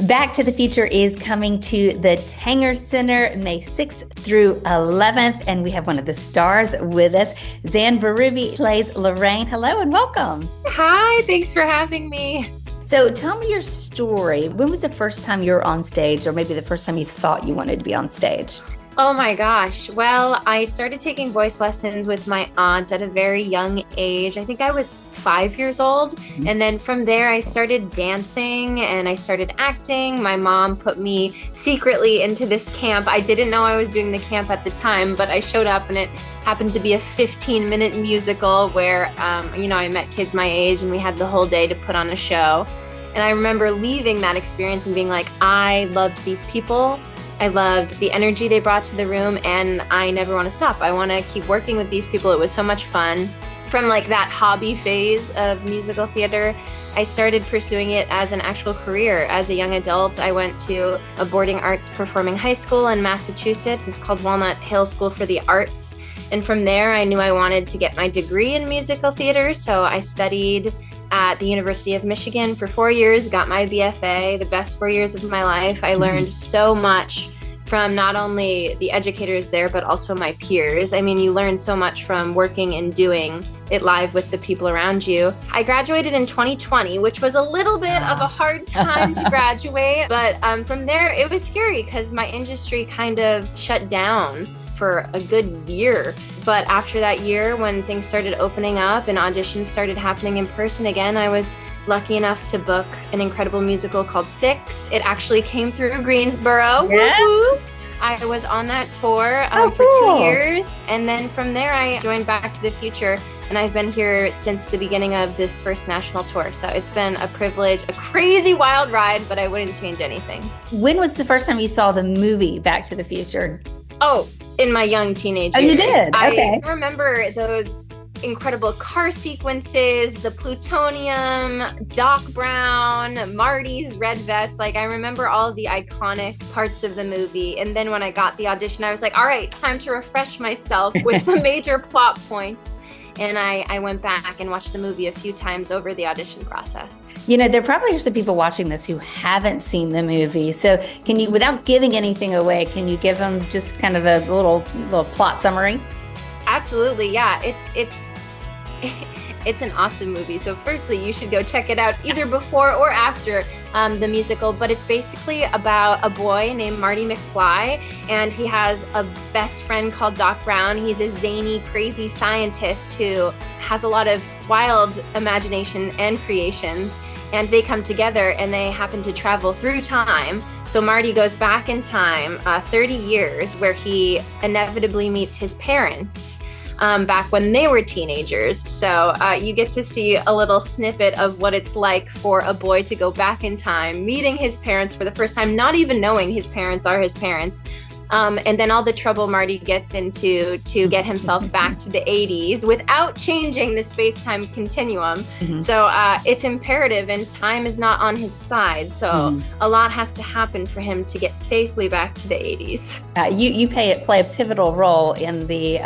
Back to the Future is coming to the Tanger Center May 6th through 11th, and we have one of the stars with us. Zan Baribi plays Lorraine. Hello and welcome. Hi, thanks for having me. So tell me your story. When was the first time you were on stage, or maybe the first time you thought you wanted to be on stage? Oh my gosh. Well, I started taking voice lessons with my aunt at a very young age. I think I was 5 years old. And then from there, I started dancing and I started acting. My mom put me secretly into this camp. I didn't know I was doing the camp at the time, but I showed up and it happened to be a 15-minute musical where, I met kids my age and we had the whole day to put on a show. And I remember leaving that experience and being like, I loved these people. I loved the energy they brought to the room, and I never want to stop. I want to keep working with these people. It was so much fun. From like that hobby phase of musical theater, I started pursuing it as an actual career. As a young adult, I went to a boarding arts performing high school in Massachusetts. It's called Walnut Hill School for the Arts. And from there, I knew I wanted to get my degree in musical theater. So I studied at the University of Michigan for 4 years, got my BFA, the best 4 years of my life. I learned so much from not only the educators there, but also my peers. I mean, you learn so much from working and doing it live with the people around you. I graduated in 2020, which was a little bit of a hard time to graduate. But from there, it was scary because my industry kind of shut down for a good year. But after that year, when things started opening up and auditions started happening in person again, I was lucky enough to book an incredible musical called Six. It actually came through Greensboro. Yes. Woo-hoo. I was on that tour for cool. 2 years. And then from there, I joined Back to the Future. And I've been here since the beginning of this first national tour. So it's been a privilege, a crazy wild ride, but I wouldn't change anything. When was the first time you saw the movie Back to the Future? Oh, in my young teenage years. Oh, you did? Okay. I remember those incredible car sequences, the plutonium, Doc Brown, Marty's red vest. Like, I remember all of the iconic parts of the movie. And then when I got the audition, I was like, all right, time to refresh myself with the major plot points. And I went back and watched the movie a few times over the audition process. You know, there probably are some people watching this who haven't seen the movie. So can you, without giving anything away, can you give them just kind of a little plot summary? Absolutely. Yeah. It's an awesome movie. So firstly, you should go check it out either before or after the musical. But it's basically about a boy named Marty McFly, and he has a best friend called Doc Brown. He's a zany, crazy scientist who has a lot of wild imagination and creations. And they come together and they happen to travel through time. So Marty goes back in time 30 years where he inevitably meets his parents. Back when they were teenagers. So you get to see a little snippet of what it's like for a boy to go back in time, meeting his parents for the first time, not even knowing his parents are his parents. And then all the trouble Marty gets into to get himself back to the 80s without changing the space-time continuum. So it's imperative, and time is not on his side. So a lot has to happen for him to get safely back to the 80s. You play a pivotal role in the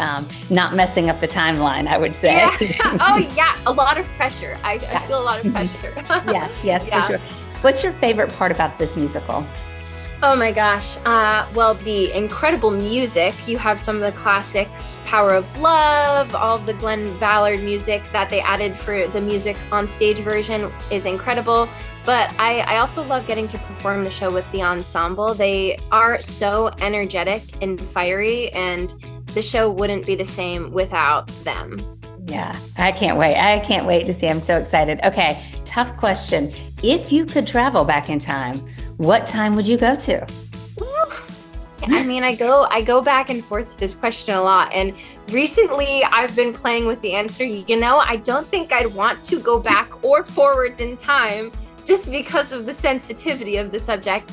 not messing up the timeline, I would say. Yeah. Oh, yeah. A lot of pressure. I feel a lot of pressure. Yes, Yeah. for sure. What's your favorite part about this musical? Oh my gosh. Well, the incredible music. You have some of the classics, Power of Love, all of the Glenn Ballard music that they added for the music on stage version is incredible. But I also love getting to perform the show with the ensemble. They are so energetic and fiery, and the show wouldn't be the same without them. Yeah, I can't wait. I can't wait to see. I'm so excited. Okay, tough question. If you could travel back in time, what time would you go to? I mean, I go back and forth to this question a lot. And recently I've been playing with the answer. I don't think I'd want to go back or forwards in time just because of the sensitivity of the subject.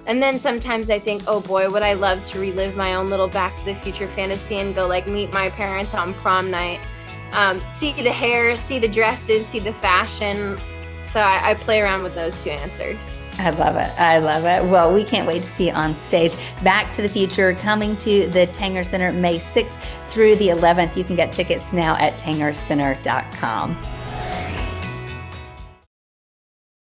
And then sometimes I think, oh boy, would I love to relive my own little Back to the Future fantasy and go meet my parents on prom night. See the hair, see the dresses, see the fashion. So I play around with those two answers. I love it. I love it. Well, we can't wait to see you on stage. Back to the Future coming to the Tanger Center May 6th through the 11th. You can get tickets now at tangercenter.com.